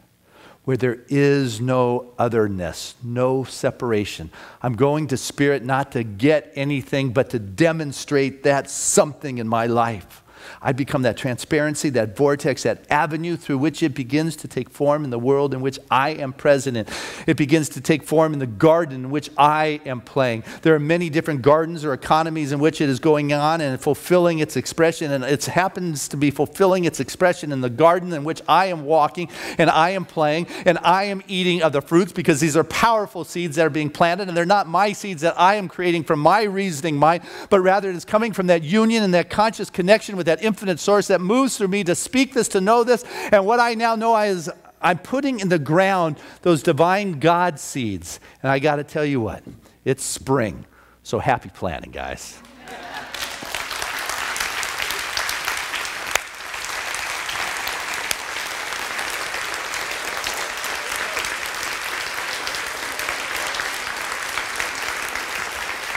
where there is no otherness, no separation. I'm going to Spirit not to get anything, but to demonstrate that something in my life. I become that transparency, that vortex, that avenue through which it begins to take form in the world in which I am present in. It begins to take form in the garden in which I am playing. There are many different gardens or economies in which it is going on and fulfilling its expression, and it happens to be fulfilling its expression in the garden in which I am walking and I am playing and I am eating of the fruits, because these are powerful seeds that are being planted, and they're not my seeds that I am creating from my reasoning mind, but rather it is coming from that union and that conscious connection with that infinite source that moves through me to speak this, to know this. And what I now know is I'm putting in the ground those divine God seeds. And I got to tell you what, it's spring. So happy planting, guys.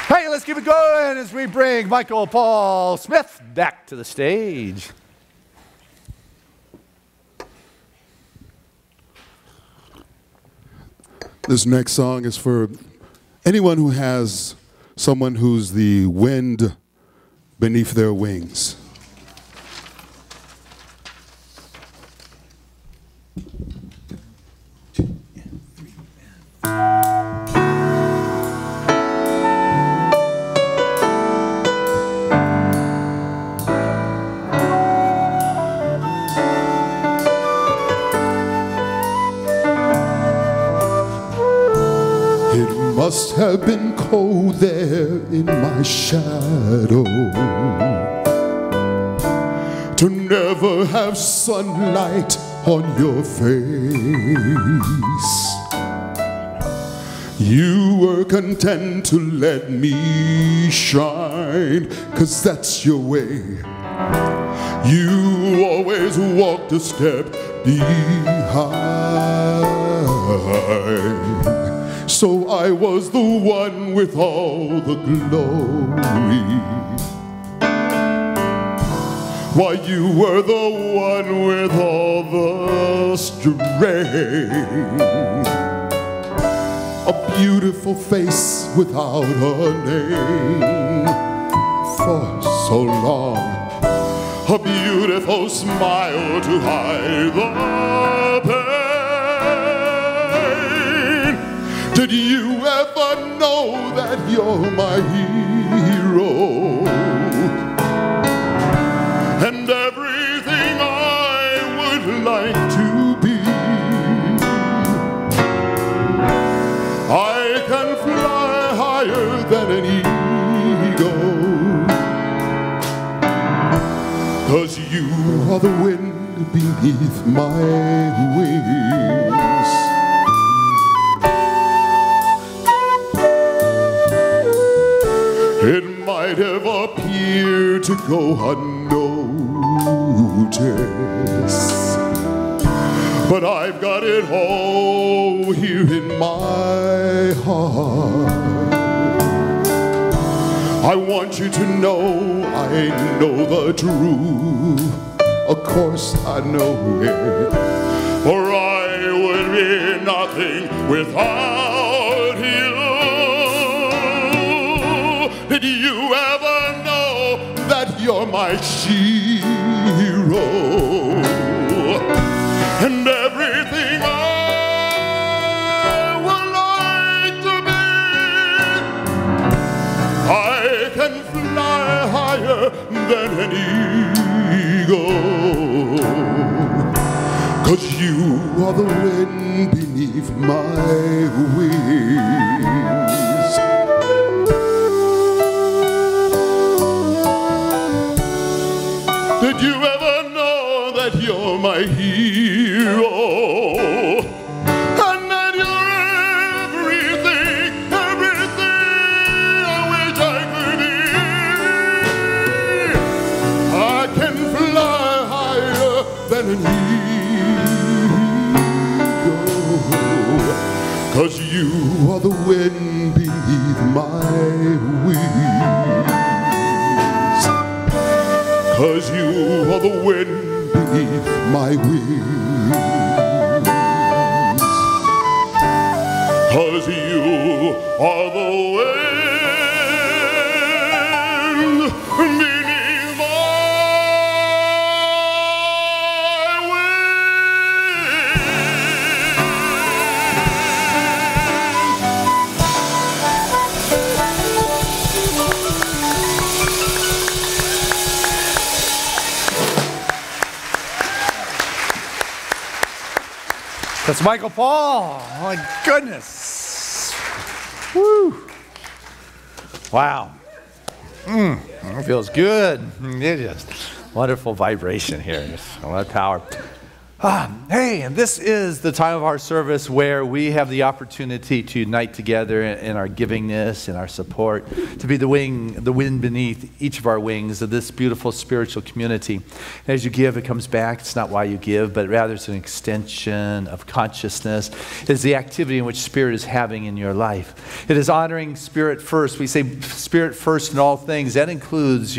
Hey, let's keep it going as we bring Michael Paul Smith back to the stage. This next song is for anyone who has someone who's the wind beneath their wings. Must have been cold there in my shadow to never have sunlight on your face. You were content to let me shine, 'cause that's your way. You always walked a step behind. So I was the one with all the glory, while you were the one with all the strength. A beautiful face without a name for so long. A beautiful beautiful smile to hide the pain. Did you ever know that you're my hero? And everything I would like to be. I can fly higher than an eagle, 'cause you are the wind beneath my wings. It might have appeared to go unnoticed, but I've got it all here in my heart. I want you to know I know the truth. Of course I know it, for I would be nothing without you. Did you ever know that you're my hero? And everything I would like to be. I can fly higher than an eagle, 'cause you are the wind beneath my wings. Did you ever know that you're my hero? And that you're everything, everything I wish I could be. I can fly higher than an eagle, 'cause you are the wind beneath my wings. 'Cause you are the wind beneath my wings. 'Cause you are the wind beneath my That's Michael Paul. Oh my goodness. Woo. Wow. It feels good. It is. Wonderful vibration here. Just a lot of power. Hey, and this is the time of our service where we have the opportunity to unite together in our givingness and our support, to be the wind beneath each of our wings of this beautiful spiritual community. And as you give, it comes back. It's not why you give, but rather it's an extension of consciousness. It is the activity in which Spirit is having in your life. It is honoring Spirit first. We say Spirit first in all things. That includes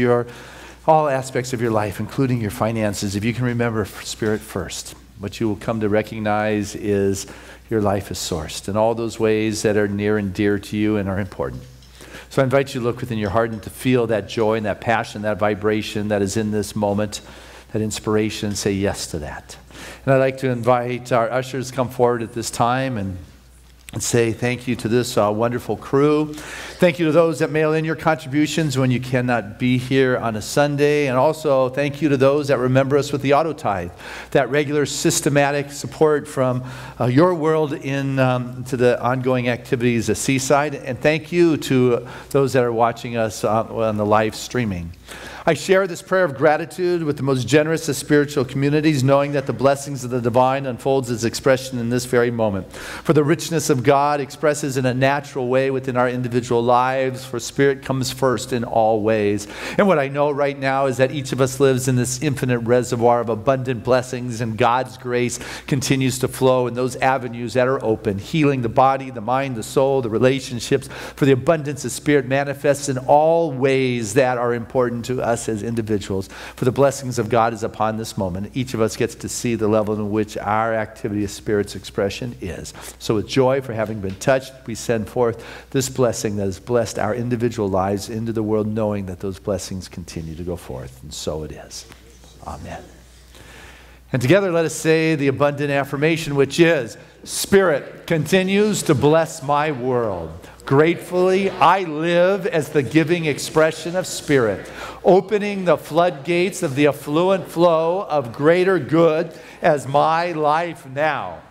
all aspects of your life, including your finances. If you can remember Spirit first, what you will come to recognize is your life is sourced in all those ways that are near and dear to you and are important. So I invite you to look within your heart and to feel that joy and that passion, that vibration that is in this moment, that inspiration, say yes to that. And I'd like to invite our ushers to come forward at this time and say thank you to this wonderful crew. Thank you to those that mail in your contributions when you cannot be here on a Sunday. And also thank you to those that remember us with the auto tithe, that regular systematic support from your world to the ongoing activities at Seaside. And thank you to those that are watching us on the live streaming. I share this prayer of gratitude with the most generous of spiritual communities, knowing that the blessings of the divine unfolds as expression in this very moment. For the richness of God expresses in a natural way within our individual lives, for Spirit comes first in all ways. And what I know right now is that each of us lives in this infinite reservoir of abundant blessings, and God's grace continues to flow in those avenues that are open, healing the body, the mind, the soul, the relationships, for the abundance of Spirit manifests in all ways that are important to us as individuals. For the blessings of God is upon this moment. Each of us gets to see the level in which our activity of Spirit's expression is. So with joy for having been touched, we send forth this blessing that has blessed our individual lives into the world, knowing that those blessings continue to go forth. And so it is. Amen. And together let us say the abundant affirmation, which is, Spirit continues to bless my world. Gratefully, I live as the giving expression of Spirit, opening the floodgates of the affluent flow of greater good as my life now.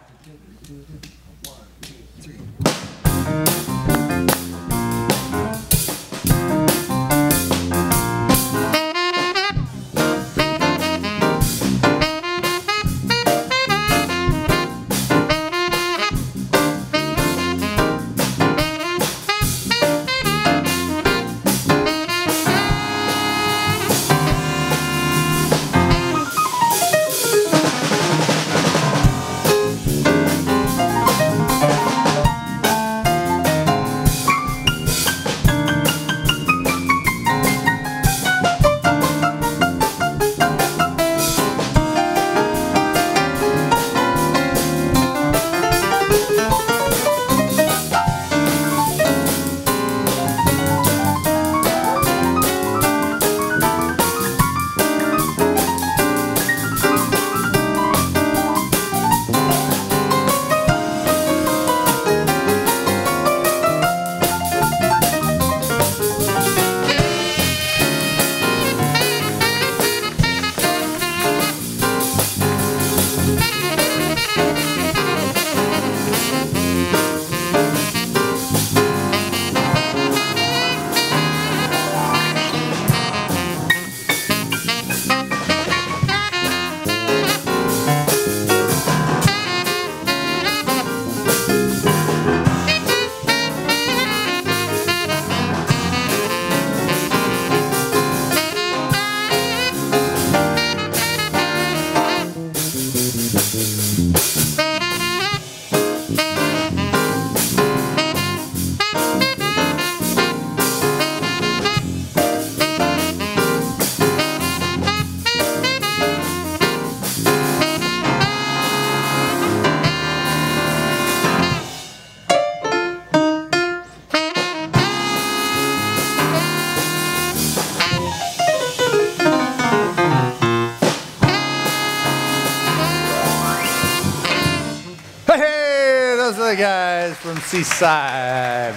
Guys from Seaside.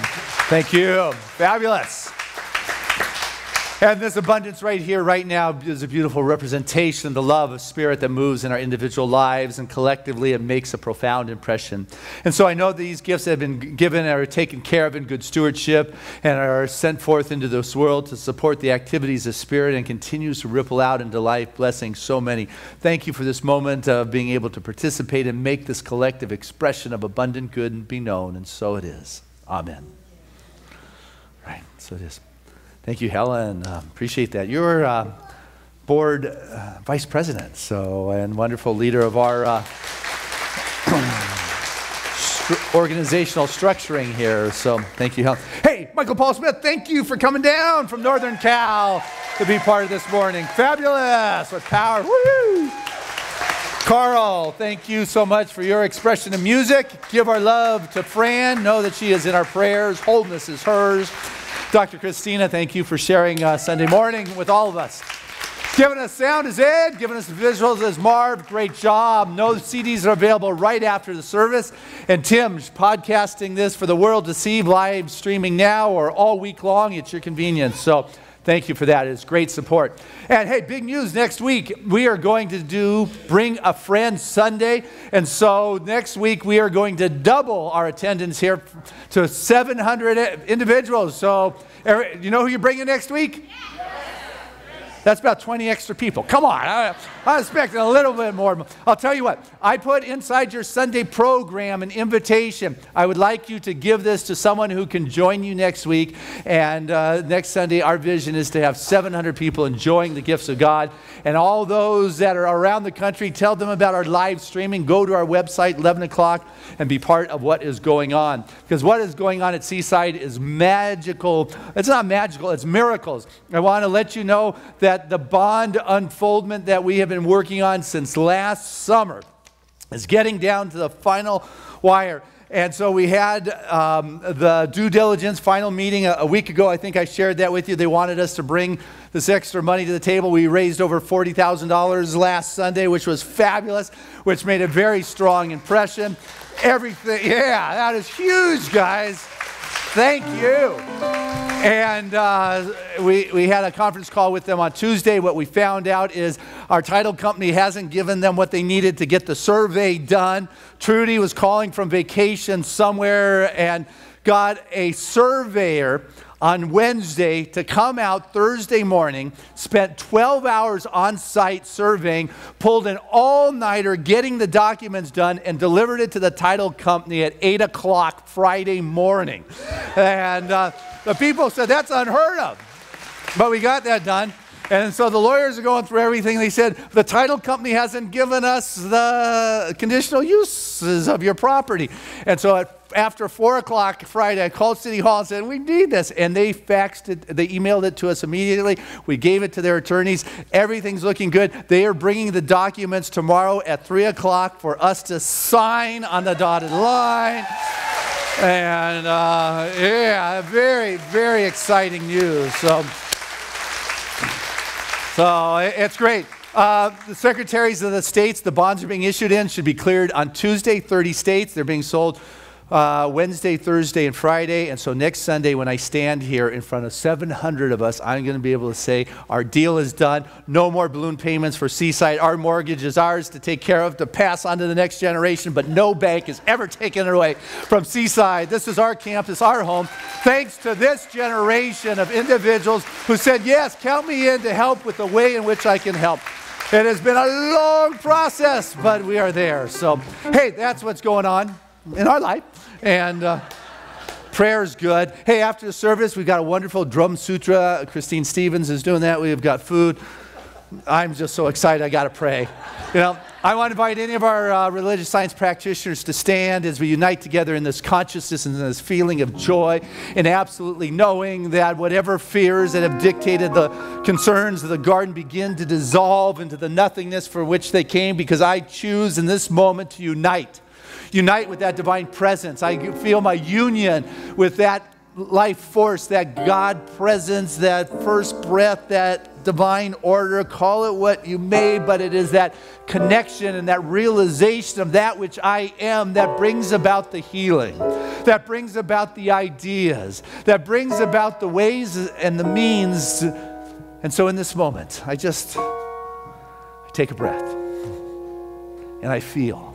Thank you. Fabulous. And this abundance right here, right now, is a beautiful representation of the love of Spirit that moves in our individual lives, and collectively it makes a profound impression. And so I know these gifts have been given and are taken care of in good stewardship and are sent forth into this world to support the activities of Spirit and continues to ripple out into life, blessing so many. Thank you for this moment of being able to participate and make this collective expression of abundant good and be known, and so it is. Amen. Right, so it is. Thank you, Helen. Appreciate that. You're board vice president, and wonderful leader of our organizational structuring here. So thank you, Helen. Hey, Michael Paul Smith, thank you for coming down from Northern Cal to be part of this morning. Fabulous, with power. Woo! Carl, thank you so much for your expression of music. Give our love to Fran. Know that she is in our prayers. Wholeness is hers. Dr. Christina, thank you for sharing Sunday morning with all of us. Giving us sound is Ed, giving us visuals is Marv. Great job. No CDs are available right after the service. And Tim's podcasting this for the world to see, live streaming now or all week long at your convenience. So thank you for that. It's great support. And hey, big news next week. We are going to do Bring a Friend Sunday. And so next week we are going to double our attendance here to 700 individuals. So you know who you're bringing next week? That's about 20 extra people. Come on. I expected a little bit more. I'll tell you what. I put inside your Sunday program an invitation. I would like you to give this to someone who can join you next week. And next Sunday, our vision is to have 700 people enjoying the gifts of God. And all those that are around the country, tell them about our live streaming. Go to our website, 11 o'clock, and be part of what is going on. Because what is going on at Seaside is magical. It's not magical, it's miracles. I want to let you know that the bond unfoldment that we have been working on since last summer is getting down to the final wire. And so we had the due diligence final meeting a week ago. I think I shared that with you. They wanted us to bring this extra money to the table. We raised over $40,000 last Sunday, which was fabulous, which made a very strong impression. Everything, yeah, that is huge, guys. Thank you. And we had a conference call with them on Tuesday. What we found out is our title company hasn't given them what they needed to get the survey done. Trudy was calling from vacation somewhere and got a surveyor on Wednesday to come out Thursday morning, spent 12 hours on site surveying, pulled an all-nighter getting the documents done, and delivered it to the title company at 8 o'clock Friday morning. And the people said, that's unheard of. But we got that done. And so the lawyers are going through everything. They said, the title company hasn't given us the conditional uses of your property. And so after 4 o'clock Friday, I called City Hall and said, we need this. And they faxed it, they emailed it to us immediately. We gave it to their attorneys. Everything's looking good. They are bringing the documents tomorrow at 3 o'clock for us to sign on the dotted line. And yeah, very, very exciting news. So it's great. The secretaries of the states the bonds are being issued in should be cleared on Tuesday, 30 states. They're being sold Wednesday, Thursday, and Friday. And so next Sunday when I stand here in front of 700 of us, I'm going to be able to say our deal is done. No more balloon payments for Seaside. Our mortgage is ours to take care of, to pass on to the next generation, but no bank has ever taken it away from Seaside. This is our campus, our home. Thanks to this generation of individuals who said, yes, count me in to help with the way in which I can help. It has been a long process, but we are there. So, hey, that's what's going on in our life. And prayer is good. Hey, after the service, we've got a wonderful drum sutra. Christine Stevens is doing that. We've got food. I'm just so excited. I got to pray. You know, I want to invite any of our religious science practitioners to stand as we unite together in this consciousness and this feeling of joy, and absolutely knowing that whatever fears that have dictated the concerns of the garden begin to dissolve into the nothingness for which they came, because I choose in this moment to unite with that divine presence. I feel my union with that life force, that God presence, that first breath, that divine order, call it what you may, but it is that connection and that realization of that which I am that brings about the healing, that brings about the ideas, that brings about the ways and the means. And so in this moment, I take a breath and I feel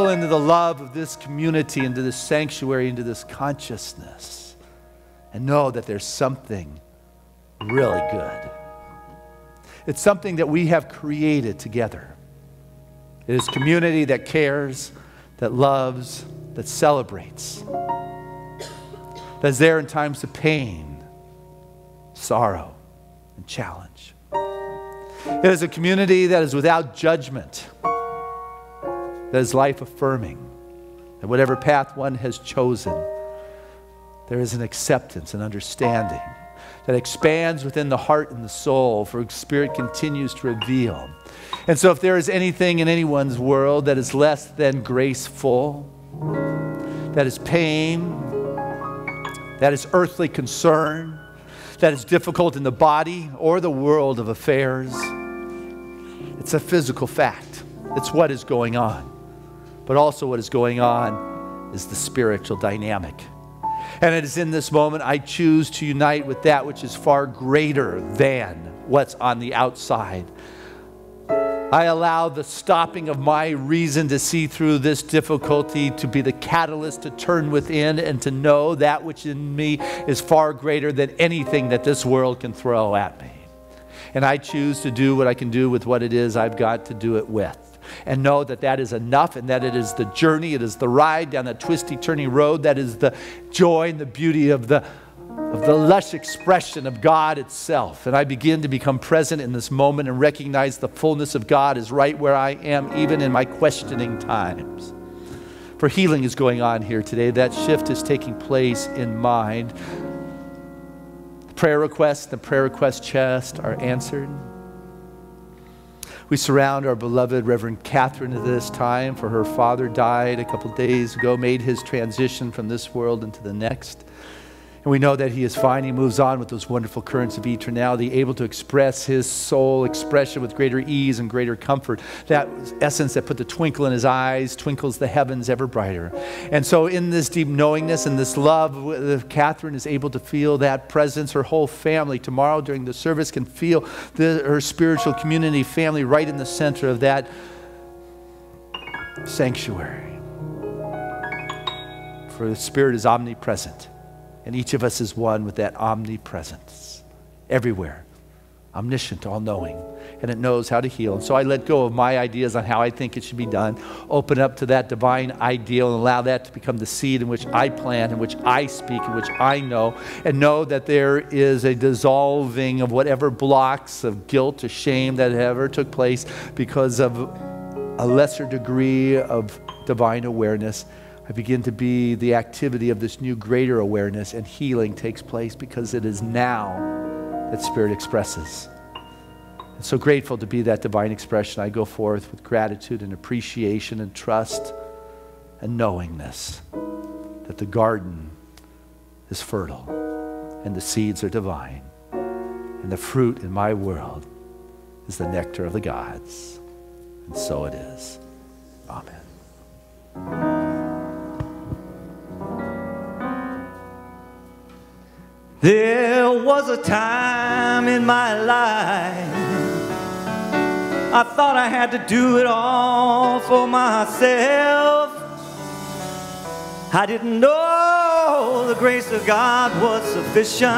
into the love of this community, into this sanctuary, into this consciousness, and know that there's something really good. It's something that we have created together. It is community that cares, that loves, that celebrates, that is there in times of pain, sorrow, and challenge. It is a community that is without judgment, that is life-affirming, that whatever path one has chosen, there is an acceptance and understanding that expands within the heart and the soul, for Spirit continues to reveal. And so if there is anything in anyone's world that is less than graceful, that is pain, that is earthly concern, that is difficult in the body or the world of affairs, it's a physical fact. It's what is going on. But also what is going on is the spiritual dynamic. And it is in this moment I choose to unite with that which is far greater than what's on the outside. I allow the stopping of my reason to see through this difficulty to be the catalyst to turn within and to know that which in me is far greater than anything that this world can throw at me. And I choose to do what I can do with what it is I've got to do it with. And know that that is enough, and that it is the journey, it is the ride down the twisty, turny road, that is the joy and the beauty of the lush expression of God itself. And I begin to become present in this moment and recognize the fullness of God is right where I am, even in my questioning times. For healing is going on here today. That shift is taking place in mind. The prayer request chest are answered. We surround our beloved Reverend Catherine at this time, for her father died a couple days ago, made his transition from this world into the next. And we know that he is fine. He moves on with those wonderful currents of eternality, able to express his soul expression with greater ease and greater comfort. That essence that put the twinkle in his eyes, twinkles the heavens ever brighter. And so in this deep knowingness and this love, Catherine is able to feel that presence. Her whole family tomorrow during the service can feel her spiritual community family right in the center of that sanctuary. For the Spirit is omnipresent. And each of us is one with that omnipresence, everywhere, omniscient, all-knowing, and it knows how to heal. And so I let go of my ideas on how I think it should be done, open up to that divine ideal, and allow that to become the seed in which I plant, in which I speak, in which I know, and know that there is a dissolving of whatever blocks of guilt or shame that ever took place because of a lesser degree of divine awareness. I begin to be the activity of this new greater awareness, and healing takes place because it is now that Spirit expresses. I'm so grateful to be that divine expression. I go forth with gratitude and appreciation and trust and knowingness that the garden is fertile and the seeds are divine, and the fruit in my world is the nectar of the gods. And so it is. Amen. There was a time in my life I thought I had to do it all for myself. I didn't know the grace of God was sufficient.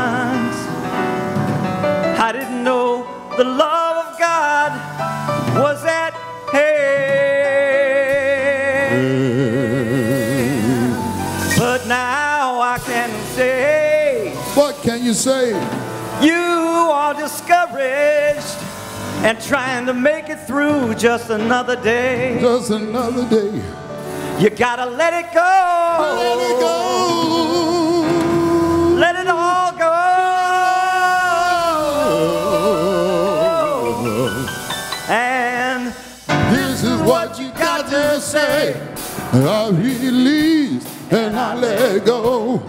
I didn't know the love of God was at hand. But now I can say, what can you say? You are discouraged and trying to make it through just another day. Just another day. You gotta let it go. Let it go. Let it all go. And this is what you got to say. I release and I let go.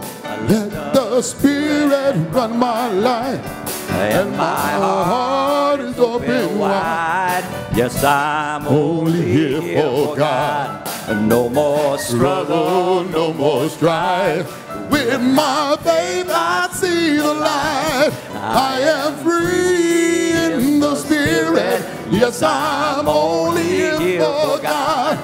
Let the Spirit run my life, and my heart is open wide. Yes, I'm only here for God. No more struggle, no more strife. With my faith I see the light. I am free in the Spirit. Yes, I'm only here for God.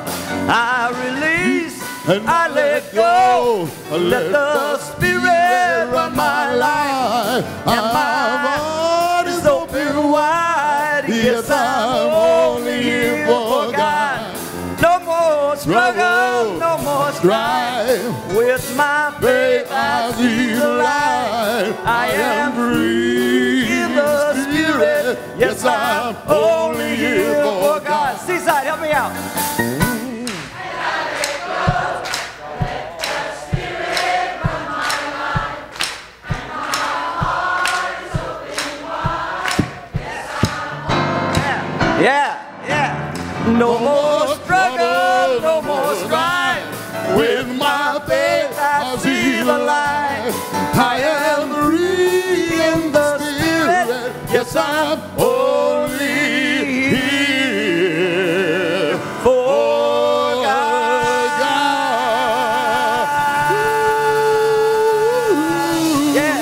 I release and I let go. Let the Spirit run my life, and my heart is open wide. Yes, I'm only here for God. No more struggle, no more strife. With my faith I see the light. I am free in the Spirit. Yes, I'm only here for God. Seaside, help me out. Yeah, yeah. No more struggle, no more strife. With my faith I see the light. I am free in the Spirit. Yes, I'm only here for God. Yeah.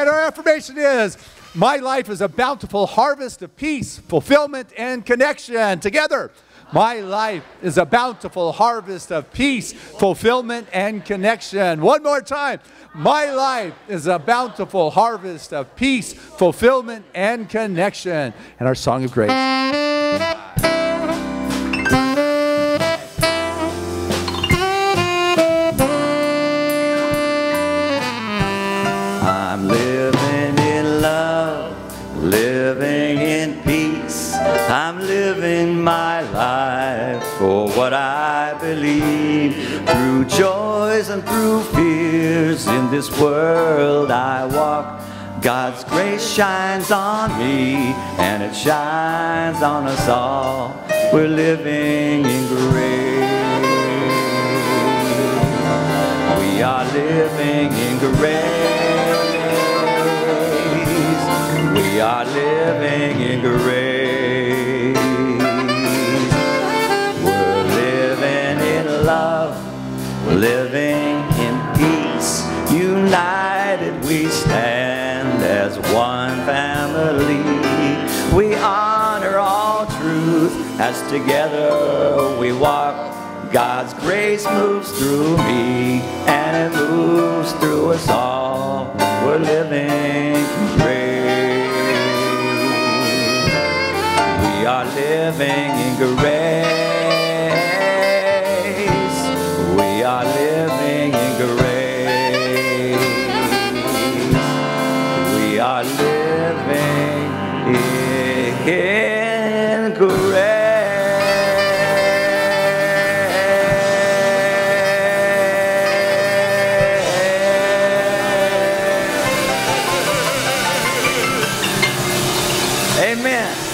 And our affirmation is, my life is a bountiful harvest of peace, fulfillment, and connection. Together, my life is a bountiful harvest of peace, fulfillment, and connection. One more time. My life is a bountiful harvest of peace, fulfillment, and connection. And our song of grace. I'm living in love, living in peace. I'm living my life for what I believe. Through joys and through fears in this world I walk, God's grace shines on me, and it shines on us all. We're living in grace. We are living in grace. We are living in grace. We're living in love. We're living in peace. United we stand as one family. We honor all truth as together we walk. God's grace moves through me, and it moves through us all. We're living in grace. We are living in grace. We are living in grace. We are living in grace. Amen.